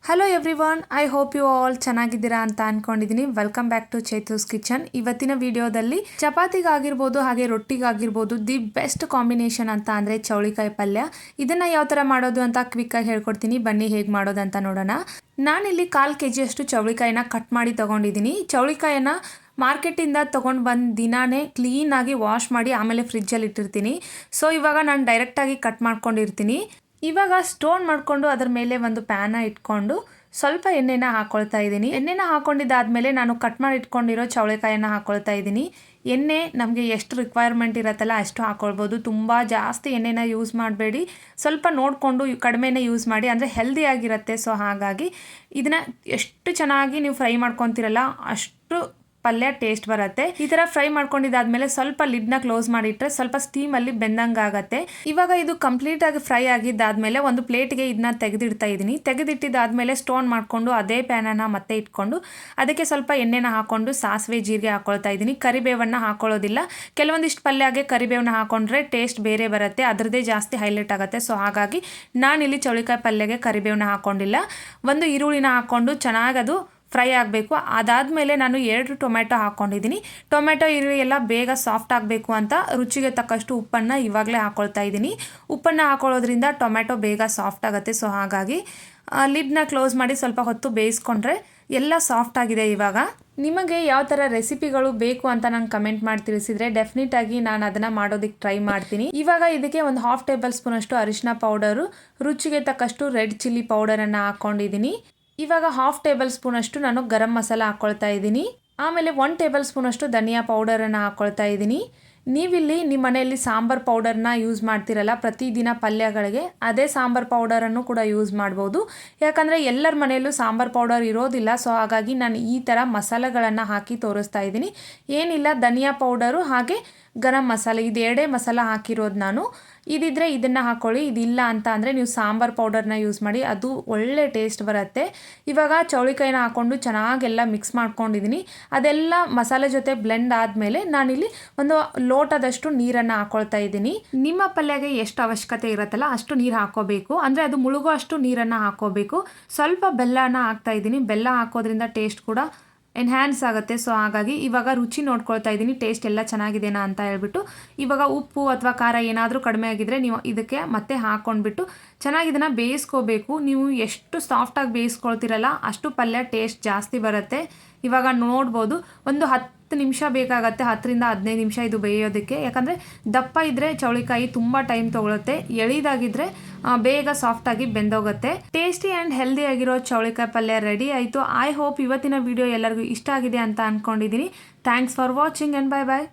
Hello everyone, I hope you all ಚೆನ್ನಾಗಿದ್ದೀರಾ ಅಂತ ಅನ್ಕೊಂಡಿದ್ದೀನಿ. Welcome back to Chaitu's kitchen. ಇವತ್ತಿನ ವಿಡಿಯೋದಲ್ಲಿ ಚಪಾತಿಗಾಗಿರ್ಬೋದು ಹಾಗೆ ರೊಟ್ಟಿಗಾಗಿರ್ಬೋದು ದಿ ಬೆಸ್ಟ್ ಕಾಂಬಿನೇಷನ್ ಅಂತ ಅಂದರೆ ಚೌಳಿಕಾಯಿ ಪಲ್ಯ. ಇದನ್ನು ಯಾವ ಥರ ಮಾಡೋದು ಅಂತ ಕ್ವಿಕ್ಕಾಗಿ ಹೇಳ್ಕೊಡ್ತೀನಿ. ಬನ್ನಿ ಹೇಗೆ ಮಾಡೋದು ಅಂತ ನೋಡೋಣ. ನಾನಿಲ್ಲಿ 1/4 kg ಅಷ್ಟು ಚೌಳಿಕಾಯಿನ ಕಟ್ ಮಾಡಿ ತೊಗೊಂಡಿದ್ದೀನಿ. ಚೌಳಿಕಾಯಿನ ಮಾರ್ಕೆಟಿಂದ ತೊಗೊಂಡು ಬಂದು ದಿನಾನೇ ಕ್ಲೀನಾಗಿ ವಾಶ್ ಮಾಡಿ ಆಮೇಲೆ ಫ್ರಿಜ್ಜಲ್ಲಿ ಇಟ್ಟಿರ್ತೀನಿ. ಸೊ ಇವಾಗ ನಾನು ಡೈರೆಕ್ಟಾಗಿ ಕಟ್ ಮಾಡ್ಕೊಂಡಿರ್ತೀನಿ. ಇವಾಗ ಸ್ಟೋನ್ ಮಾಡಿಕೊಂಡು ಅದರ ಮೇಲೆ ಒಂದು ಪ್ಯಾನ ಇಟ್ಕೊಂಡು ಸ್ವಲ್ಪ ಎಣ್ಣೆನ ಹಾಕ್ಕೊಳ್ತಾ ಇದ್ದೀನಿ. ಎಣ್ಣೆನ ಹಾಕ್ಕೊಂಡಿದ್ದಾದಮೇಲೆ ನಾನು ಕಟ್ ಮಾಡಿ ಇಟ್ಕೊಂಡಿರೋ ಚೌಳಿಕಾಯನ್ನು ಹಾಕ್ಕೊಳ್ತಾ ಇದ್ದೀನಿ. ಎಣ್ಣೆ ನಮಗೆ ಎಷ್ಟು ರಿಕ್ವೈರ್ಮೆಂಟ್ ಇರುತ್ತಲ್ಲ ಅಷ್ಟು ಹಾಕ್ಕೊಳ್ಬೋದು. ತುಂಬ ಜಾಸ್ತಿ ಎಣ್ಣೆನ ಯೂಸ್ ಮಾಡಬೇಡಿ, ಸ್ವಲ್ಪ ನೋಡಿಕೊಂಡು ಕಡಿಮೆನೇ ಯೂಸ್ ಮಾಡಿ, ಅಂದರೆ ಹೆಲ್ದಿಯಾಗಿರುತ್ತೆ. ಸೊ ಹಾಗಾಗಿ ಇದನ್ನು ಎಷ್ಟು ಚೆನ್ನಾಗಿ ನೀವು ಫ್ರೈ ಮಾಡ್ಕೊತೀರಲ್ಲ ಅಷ್ಟು ಪಲ್ಯ ಟೇಸ್ಟ್ ಬರುತ್ತೆ. ಈ ಥರ ಫ್ರೈ ಮಾಡ್ಕೊಂಡಿದ್ದಾದ್ಮೇಲೆ ಸ್ವಲ್ಪ ಲಿಡ್ನ ಕ್ಲೋಸ್ ಮಾಡಿಟ್ರೆ ಸ್ವಲ್ಪ ಸ್ಟೀಮಲ್ಲಿ ಬೆಂದಂಗೆ ಆಗುತ್ತೆ. ಇವಾಗ ಇದು ಕಂಪ್ಲೀಟಾಗಿ ಫ್ರೈ ಆಗಿದ್ದಾದ್ಮೇಲೆ ಒಂದು ಪ್ಲೇಟ್ಗೆ ಇದನ್ನ ತೆಗೆದಿಡ್ತಾ ಇದ್ದೀನಿ. ತೆಗೆದಿಟ್ಟಿದ್ದಾದ್ಮೇಲೆ ಸ್ಟೋನ್ ಮಾಡಿಕೊಂಡು ಅದೇ ಪ್ಯಾನನ್ನು ಮತ್ತೆ ಇಟ್ಕೊಂಡು ಅದಕ್ಕೆ ಸ್ವಲ್ಪ ಎಣ್ಣೆನ ಹಾಕ್ಕೊಂಡು ಸಾಸಿವೆ ಜೀರಿಗೆ ಹಾಕ್ಕೊಳ್ತಾ ಇದ್ದೀನಿ. ಕರಿಬೇವನ್ನು ಹಾಕೊಳ್ಳೋದಿಲ್ಲ. ಕೆಲವೊಂದಿಷ್ಟು ಪಲ್ಯಗೆ ಕರಿಬೇವನ್ನ ಹಾಕೊಂಡ್ರೆ ಟೇಸ್ಟ್ ಬೇರೆ ಬರುತ್ತೆ, ಅದರದ್ದೇ ಜಾಸ್ತಿ ಹೈಲೈಟ್ ಆಗುತ್ತೆ. ಸೊ ಹಾಗಾಗಿ ನಾನಿಲ್ಲಿ ಚೌಳಿಕಾಯಿ ಪಲ್ಯಗೆ ಕರಿಬೇವನ್ನ ಹಾಕ್ಕೊಂಡಿಲ್ಲ. ಒಂದು ಈರುಳ್ಳಿನ ಹಾಕ್ಕೊಂಡು ಚೆನ್ನಾಗಿ ಅದು ಫ್ರೈ ಆಗಬೇಕು. ಅದಾದಮೇಲೆ ನಾನು 2 ಟೊಮೆಟೊ ಹಾಕ್ಕೊಂಡಿದ್ದೀನಿ. ಟೊಮೆಟೊ ಈರುಳ್ಳಿ ಎಲ್ಲ ಬೇಗ ಸಾಫ್ಟ್ ಆಗಬೇಕು ಅಂತ ರುಚಿಗೆ ತಕ್ಕಷ್ಟು ಉಪ್ಪನ್ನು ಇವಾಗಲೇ ಹಾಕ್ಕೊಳ್ತಾ ಇದ್ದೀನಿ. ಉಪ್ಪನ್ನು ಹಾಕೊಳ್ಳೋದ್ರಿಂದ ಟೊಮೆಟೊ ಬೇಗ ಸಾಫ್ಟ್ ಆಗುತ್ತೆ. ಸೊ ಹಾಗಾಗಿ ಲಿಡ್ನ ಕ್ಲೋಸ್ ಮಾಡಿ ಸ್ವಲ್ಪ ಹೊತ್ತು ಬೇಯಿಸ್ಕೊಂಡ್ರೆ ಎಲ್ಲ ಸಾಫ್ಟ್ ಆಗಿದೆ. ಇವಾಗ ನಿಮಗೆ ಯಾವ ಥರ ರೆಸಿಪಿಗಳು ಬೇಕು ಅಂತ ನಂಗೆ ಕಮೆಂಟ್ ಮಾಡಿ ತಿಳಿಸಿದರೆ ಡೆಫಿನೆಟಾಗಿ ನಾನು ಅದನ್ನು ಮಾಡೋದಕ್ಕೆ ಟ್ರೈ ಮಾಡ್ತೀನಿ. ಇವಾಗ ಇದಕ್ಕೆ ಒಂದು 1/2 ಟೇಬಲ್ ಸ್ಪೂನ್ ಅಷ್ಟು ಅರಿಶಿನ ಪೌಡರು, ರುಚಿಗೆ ತಕ್ಕಷ್ಟು ರೆಡ್ ಚಿಲ್ಲಿ ಪೌಡರನ್ನು ಹಾಕ್ಕೊಂಡಿದ್ದೀನಿ. ಇವಾಗ 1/2 ಟೇಬಲ್ ಸ್ಪೂನ್ ಅಷ್ಟು ನಾನು ಗರಂ ಮಸಾಲ ಹಾಕ್ಕೊಳ್ತಾ ಇದ್ದೀನಿ. ಆಮೇಲೆ 1 ಟೇಬಲ್ ಸ್ಪೂನ್ ಅಷ್ಟು ಧನಿಯಾ ಪೌಡರನ್ನು ಹಾಕ್ಕೊಳ್ತಾ ಇದ್ದೀನಿ. ನೀವಿಲ್ಲಿ ನಿಮ್ಮ ಮನೆಯಲ್ಲಿ ಸಾಂಬಾರ್ ಪೌಡರ್ನ ಯೂಸ್ ಮಾಡ್ತಿರಲ್ಲ ಪ್ರತಿದಿನ ಪಲ್ಯಗಳಿಗೆ, ಅದೇ ಸಾಂಬಾರ್ ಪೌಡರನ್ನು ಕೂಡ ಯೂಸ್ ಮಾಡ್ಬೋದು. ಯಾಕಂದರೆ ಎಲ್ಲರ ಮನೆಯಲ್ಲೂ ಸಾಂಬಾರ್ ಪೌಡರ್ ಇರೋದಿಲ್ಲ. ಸೊ ಹಾಗಾಗಿ ನಾನು ಈ ಥರ ಮಸಾಲೆಗಳನ್ನು ಹಾಕಿ ತೋರಿಸ್ತಾ ಇದ್ದೀನಿ. ಏನಿಲ್ಲ, ಧನಿಯಾ ಪೌಡರು ಹಾಗೆ ಗರಂ ಮಸಾಲೆ ಇದು 2 ಮಸಾಲ ಹಾಕಿರೋದು ನಾನು. ಇದಿದ್ರೆ ಇದನ್ನು ಹಾಕ್ಕೊಳ್ಳಿ, ಇದಿಲ್ಲ ಅಂತ ಅಂದರೆ ನೀವು ಸಾಂಬಾರ್ ಪೌಡರ್ನ ಯೂಸ್ ಮಾಡಿ, ಅದು ಒಳ್ಳೆ ಟೇಸ್ಟ್ ಬರುತ್ತೆ. ಇವಾಗ ಚೌಳಿಕಾಯಿನ ಹಾಕ್ಕೊಂಡು ಚೆನ್ನಾಗೆಲ್ಲ ಮಿಕ್ಸ್ ಮಾಡ್ಕೊಂಡಿದ್ದೀನಿ. ಅದೆಲ್ಲ ಮಸಾಲೆ ಜೊತೆ ಬ್ಲೆಂಡ್ ಆದಮೇಲೆ ನಾನಿಲ್ಲಿ ಒಂದು ಲೋಟದಷ್ಟು ನೀರನ್ನು ಹಾಕ್ಕೊಳ್ತಾ ಇದ್ದೀನಿ. ನಿಮ್ಮ ಪಲ್ಯಗೆ ಎಷ್ಟು ಅವಶ್ಯಕತೆ ಇರುತ್ತಲ್ಲ ಅಷ್ಟು ನೀರು ಹಾಕ್ಕೋಬೇಕು, ಅಂದರೆ ಅದು ಮುಳುಗೋ ಅಷ್ಟು ನೀರನ್ನು ಹಾಕ್ಕೋಬೇಕು. ಸ್ವಲ್ಪ ಬೆಲ್ಲನ ಹಾಕ್ತಾ ಇದ್ದೀನಿ. ಬೆಲ್ಲ ಹಾಕೋದ್ರಿಂದ ಟೇಸ್ಟ್ ಕೂಡ ಎನ್ಹ್ಯಾನ್ಸ್ ಆಗುತ್ತೆ. ಸೊ ಹಾಗಾಗಿ ಇವಾಗ ರುಚಿ ನೋಡ್ಕೊಳ್ತಾ ಇದ್ದೀನಿ, ಟೇಸ್ಟ್ ಎಲ್ಲ ಚೆನ್ನಾಗಿದೆನಾ ಅಂತ ಹೇಳ್ಬಿಟ್ಟು. ಇವಾಗ ಉಪ್ಪು ಅಥವಾ ಖಾರ ಏನಾದರೂ ಕಡಿಮೆ ಆಗಿದ್ರೆ ನೀವು ಇದಕ್ಕೆ ಮತ್ತೆ ಹಾಕ್ಕೊಂಡ್ಬಿಟ್ಟು ಚೆನ್ನಾಗಿ ಇದನ್ನು ಬೇಯಿಸ್ಕೋಬೇಕು. ನೀವು ಎಷ್ಟು ಸಾಫ್ಟಾಗಿ ಬೇಯಿಸ್ಕೊಳ್ತೀರಲ್ಲ ಅಷ್ಟು ಪಲ್ಯ ಟೇಸ್ಟ್ ಜಾಸ್ತಿ ಬರುತ್ತೆ. ಇವಾಗ ನೋಡ್ಬೋದು ಒಂದು 10 ನಿಮಿಷ ಬೇಕಾಗತ್ತೆ, 10 ರಿಂದ 15 ನಿಮಿಷ ಇದು ಬೇಯೋದಕ್ಕೆ. ಯಾಕಂದರೆ ದಪ್ಪ ಇದ್ದರೆ ಚೌಳಿಕಾಯಿ ತುಂಬ ಟೈಮ್ ತೊಗೊಳುತ್ತೆ, ಎಳಿದಾಗಿದ್ದರೆ ಬೇಗ ಸಾಫ್ಟಾಗಿ ಬೆಂದೋಗುತ್ತೆ. ಟೇಸ್ಟಿ ಆ್ಯಂಡ್ ಹೆಲ್ದಿ ಆಗಿರೋ ಚೌಳಿಕಾಯಿ ಪಲ್ಯ ರೆಡಿ ಆಯಿತು. ಐ ಹೋಪ್ ಇವತ್ತಿನ ವಿಡಿಯೋ ಎಲ್ಲರಿಗೂ ಇಷ್ಟ ಆಗಿದೆ ಅಂತ ಅಂದ್ಕೊಂಡಿದ್ದೀನಿ. Thanks for watching and bye bye.